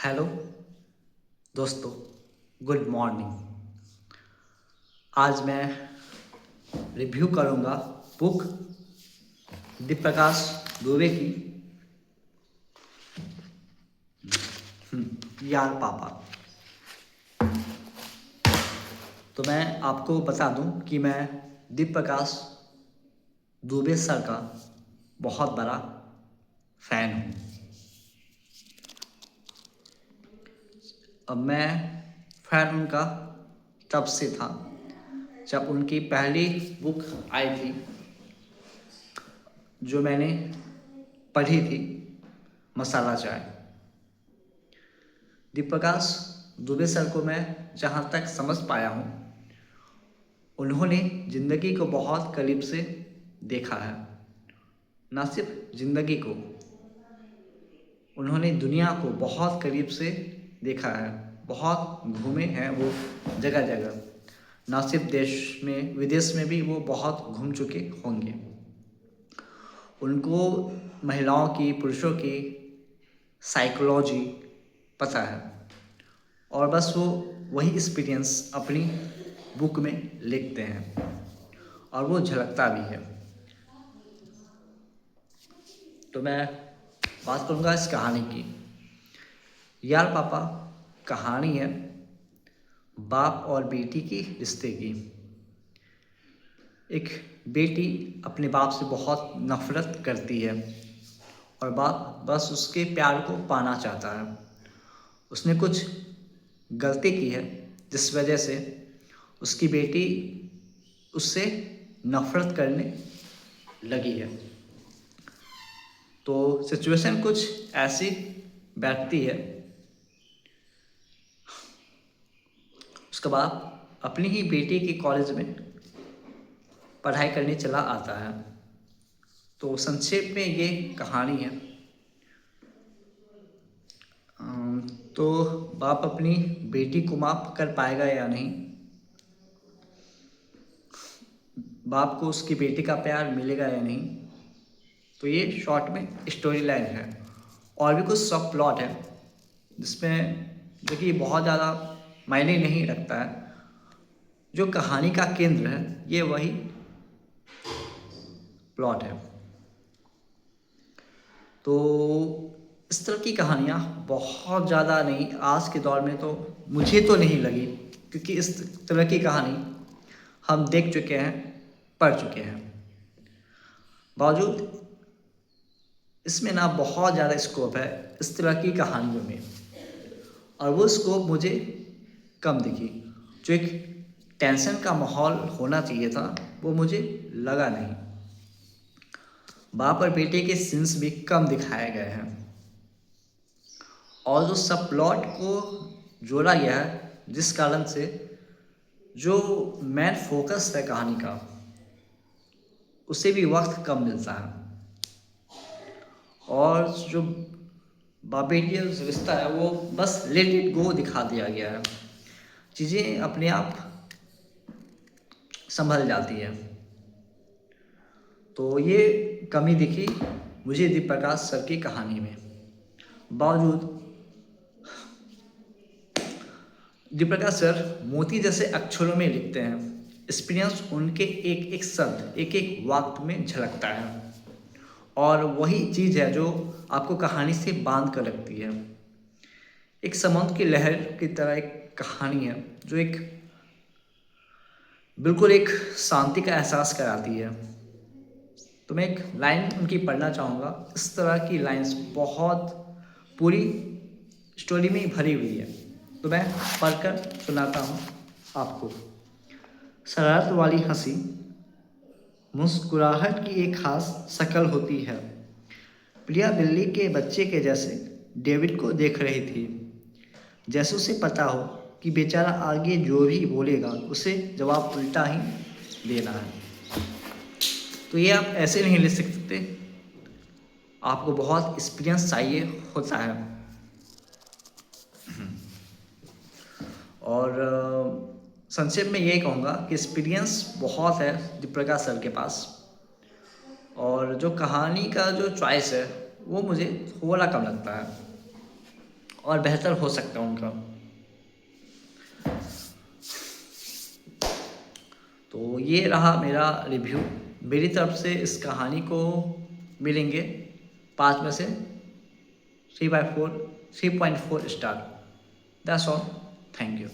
Hello दोस्तों, good morning. आज मैं रिव्यू करूंगा बुक दीप प्रकाश दुबे की यार पापा। तो मैं आपको बता दूं कि मैं दीप प्रकाश दुबे सर का बहुत बड़ा फ़ैन हूँ। अब मैं फ़ैन उनका तब से था जब उनकी पहली बुक आई थी जो मैंने पढ़ी थी, मसाला चाय। दीप प्रकाश दुबे सर को मैं जहाँ तक समझ पाया हूँ, उन्होंने ज़िंदगी को बहुत करीब से देखा है। न सिर्फ ज़िंदगी को, उन्होंने दुनिया को बहुत करीब से देखा है। बहुत घूमे हैं वो जगह जगह, न सिर्फ देश में विदेश में भी वो बहुत घूम चुके होंगे। उनको महिलाओं की, पुरुषों की साइकोलॉजी पता है और बस वो वही एक्सपीरियंस अपनी बुक में लिखते हैं और वो झलकता भी है। तो मैं बात करूँगा इस कहानी की। यार पापा कहानी है बाप और बेटी की रिश्ते की। एक बेटी अपने बाप से बहुत नफरत करती है और बाप बस उसके प्यार को पाना चाहता है। उसने कुछ गलती की है जिस वजह से उसकी बेटी उससे नफरत करने लगी है। तो सिचुएशन कुछ ऐसी बैठती है। उसके बाद अपनी ही बेटी की कॉलेज में पढ़ाई करने चला आता है। तो संक्षेप में ये कहानी है। तो बाप अपनी बेटी को माफ कर पाएगा या नहीं, बाप को उसकी बेटी का प्यार मिलेगा या नहीं, तो ये शॉर्ट में स्टोरी लाइन है। और भी कुछ सब प्लॉट है जिसमें देखिए बहुत ज़्यादा मायने नहीं रखता है। जो कहानी का केंद्र है ये वही प्लॉट है। तो इस तरह की कहानियाँ बहुत ज़्यादा नहीं, आज के दौर में तो मुझे तो नहीं लगी, क्योंकि इस तरह की कहानी हम देख चुके हैं, पढ़ चुके हैं। बावजूद इसमें ना बहुत ज़्यादा स्कोप है इस तरह की कहानियों में, और वो स्कोप मुझे कम दिखी। जो एक टेंशन का माहौल होना चाहिए था वो मुझे लगा नहीं। बाप और बेटे के सीन्स भी कम दिखाए गए हैं और जो सब प्लॉट को जोड़ा गया है, जिस कारण से जो मेन फोकस है कहानी का, उसे भी वक्त कम मिलता है। और जो बाप बेटी का रिश्ता है वो बस लेट इट गो दिखा दिया गया है। चीज़ें अपने आप संभल जाती है। तो ये कमी दिखी मुझे दीप प्रकाश सर की कहानी में। बावजूद दीप प्रकाश सर मोती जैसे अक्षरों में लिखते हैं। एक्सपीरियंस उनके एक एक शब्द, एक एक वाक्य में झलकता है, और वही चीज़ है जो आपको कहानी से बांध कर रखती है। एक समुद्र की लहर की तरह एक कहानी है जो एक बिल्कुल एक शांति का एहसास कराती है। तो मैं एक लाइन उनकी पढ़ना चाहूँगा। इस तरह की लाइंस बहुत पूरी स्टोरी में ही भरी हुई है, तो मैं पढ़कर सुनाता हूँ आपको। शरारत वाली हंसी, मुस्कुराहट की एक खास शक्ल होती है। प्रिया बिल्ली के बच्चे के जैसे डेविड को देख रही थी, जैसे उसे पता हो कि बेचारा आगे जो भी बोलेगा उसे जवाब उल्टा ही देना है। तो ये आप ऐसे नहीं ले सकते, आपको बहुत एक्सपीरियंस चाहिए होता है। और संक्षेप में यही कहूँगा कि एक्सपीरियंस बहुत है दीप प्रकाश सर के पास, और जो कहानी का जो चॉइस है वो मुझे थोड़ा कम लगता है। और बेहतर हो सकता है उनका। तो ये रहा मेरा रिव्यू। मेरी तरफ से इस कहानी को मिलेंगे 5 में से 3/4 3.4 star. That's all. Thank you.